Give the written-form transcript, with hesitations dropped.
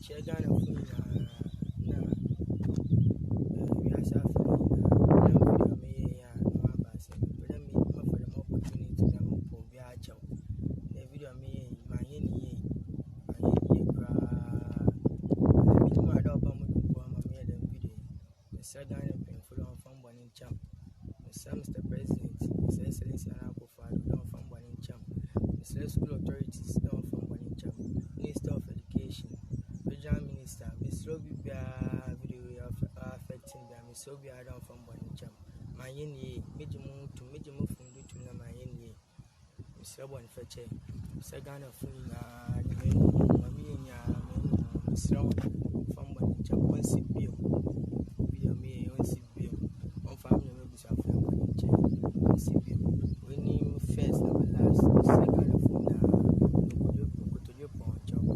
share Ghana for na we are suffering na me ya no abase but me for the opportunity to them for we are chow the video me my yen kra me my dog am do am me the video Mr. Ghana pen for on from one champ Mr. President His Excellency Anako Fado don from one champ Mr. School authorities don from one champ Minister of Education Regional Minister Mr. Obi video affecting them Mr. Obi don from one champ my yen mejimu from do to na my yen Mr. Bonfetche Mr. Ghana for